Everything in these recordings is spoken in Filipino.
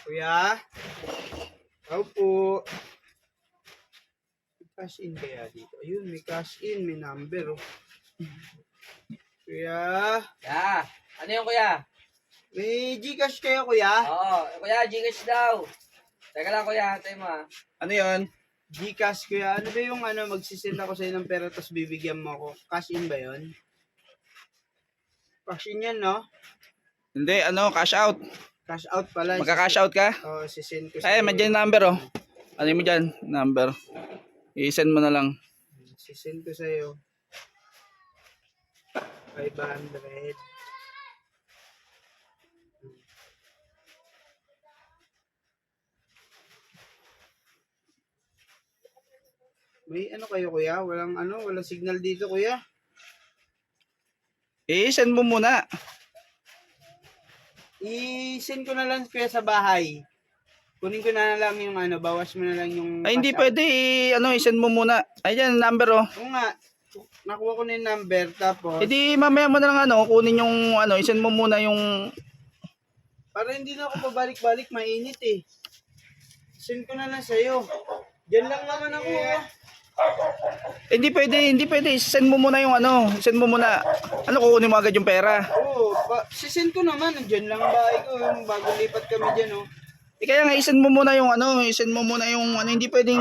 Kuya? Ako po. Cash in kaya dito? Ayun, may cash in, may number. Oh. Kuya? Ya, ano yung kuya? May Gcash kayo, kuya? Oo, kuya, Gcash daw. Teka lang kuya, tayo mo Ano yon? Gcash, kuya. Ano ba yung magsisend ako sa'yo ng pera tapos bibigyan mo ako? Cash in ba yon? Cash in yan, no? Hindi, cash out. Cash out pala. Magka-cash out ka? Oo, sisend ko Ay, may dyan number, oh. Ano mo dyan? Number. I-send mo na lang. Sisend ko sa'yo. 500. May kayo, kuya? Walang signal dito, kuya. I-send mo muna. I-send ko na lang, kuya, sa bahay. Kunin ko na lang yung bawas mo na lang yung Ay, hindi cash out. pwede. I-send mo muna. Ayan, number, oh. Oo nga. Nakuha ko na yung number, tapos... Hindi, mamaya mo na lang, kunin yung, i-send mo muna yung... Para hindi na ako pabalik-balik, mainit eh. Send ko na lang sa'yo. Diyan lang naman ako. Hindi pwede. Send mo muna yung send mo muna. Kukunin mo agad yung pera. Oo, sisend ko naman. Diyan lang bahay ko, yung bago lipat kami dyan, oh. Kaya nga, i-send mo muna yung i-send mo muna yung hindi pwedeng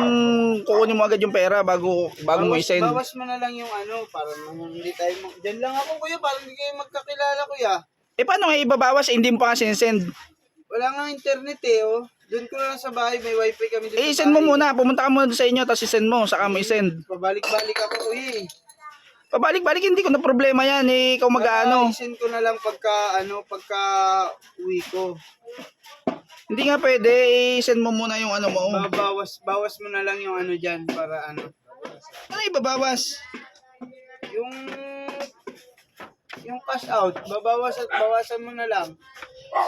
kukunin mo agad yung pera bago mo i-send. Bawas mo na lang yung para hindi tayo, diyan lang ako, kuya, para hindi kayo magkakilala, kuya. Paano nga ibabawas? Hindi mo pa nga sinesend. Wala nga internet eh, oh. Doon ko lang sa bahay, may wifi kami doon sa I-send mo bahay. muna. Pumunta ka muna sa inyo, tapos i-send mo. Saka mo i-send. Pabalik-balik ako, kuya eh. Pabalik-balik, hindi ko na problema yan. Ikaw mag-ano. I-send ko na lang pagka uwi ko. Hindi nga pwede. I-send mo muna yung mo. Bawas mo na lang yung dyan para Ano ibabawas? yung cash out, bawasan mo na lang.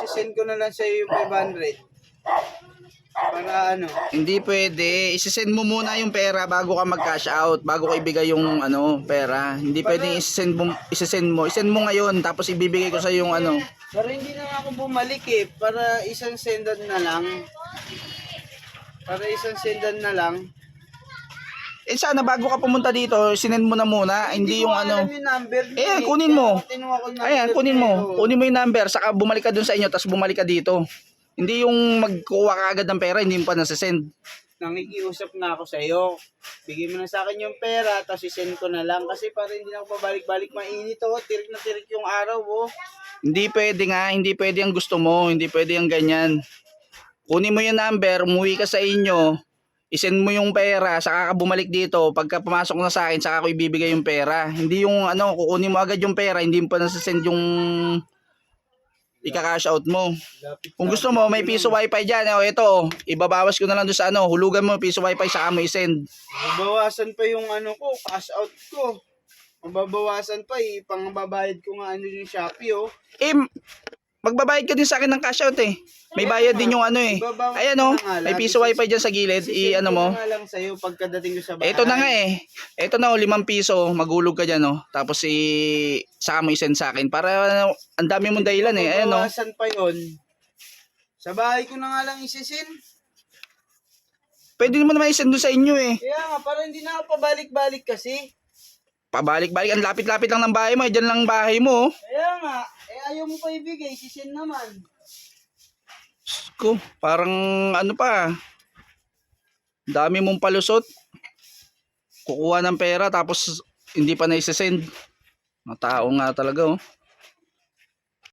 Sisend ko na lang sa iyo yung 500. Para Hindi pwede. I-send mo muna yung pera bago ka mag-cash out. Bago ko ibigay yung pera. Hindi pwede i-send mo. I-send mo ngayon. Tapos ibibigay ko sa yung Para hindi na ako bumalik eh. Para isang sendan na lang. Sana bago ka pumunta dito, sinend mo na muna. Hindi yung alam yung number niya, kunin mo. Kinuha ko yung Ayan, number kunin niya, mo. Kunin mo yung number. Saka bumalik ka dun sa inyo. Tapos bumalik ka dito. Hindi yung magkuha ka agad ng pera. Hindi mo pa nasasend. Nangikiusap na ako sa iyo. Bigay mo na sa akin yung pera, tapos i-send ko na lang. Kasi para hindi na ako pabalik-balik, mainit ako. Tirik na tirik yung araw, oh. Hindi pwede nga. Hindi pwede ang gusto mo. Hindi pwede ang ganyan. Kunin mo yung number. Umuwi ka sa inyo. I-send mo yung pera, saka ka bumalik dito. Pagka pumasok na sa akin, saka ko ibibigay yung pera. Hindi yung kukunin mo agad yung pera, hindi mo pa nasasend yung ika-cash out mo. Kung gusto mo, may piso wifi dyan. Ito, ibabawas ko na lang doon sa hulugan mo, piso wifi, saka mo i-send. Mabawasan pa yung ko, cash out ko. Mababawasan pa pangbabayad ko nga yung Shopee, oh. Magbabayad ka din sa akin ng cash out eh. May bayad din yung Ayan may piso wifi dyan sa gilid. Mo. Nga lang sa'yo pagkadating ko sa bahay. Ito na nga eh. Ito na 5 piso. Magulog ka dyan Tapos saka mo i-send sa akin. Para ang dami mong dahilan eh. Ayan Mabawasan pa yun. Sa bahay ko na nga lang isisend. Pwede naman i-send doon sa inyo eh. Kaya nga, para hindi na ako pabalik-balik kasi. Pabalik-balik. Ang lapit-lapit lang ng bahay mo. Diyan lang bahay mo. Kaya nga, ayaw mo pa ibigay. Sisend naman. Ko, parang pa. Dami mong palusot. Kukuha ng pera tapos hindi pa na i-send. Mga tao nga talaga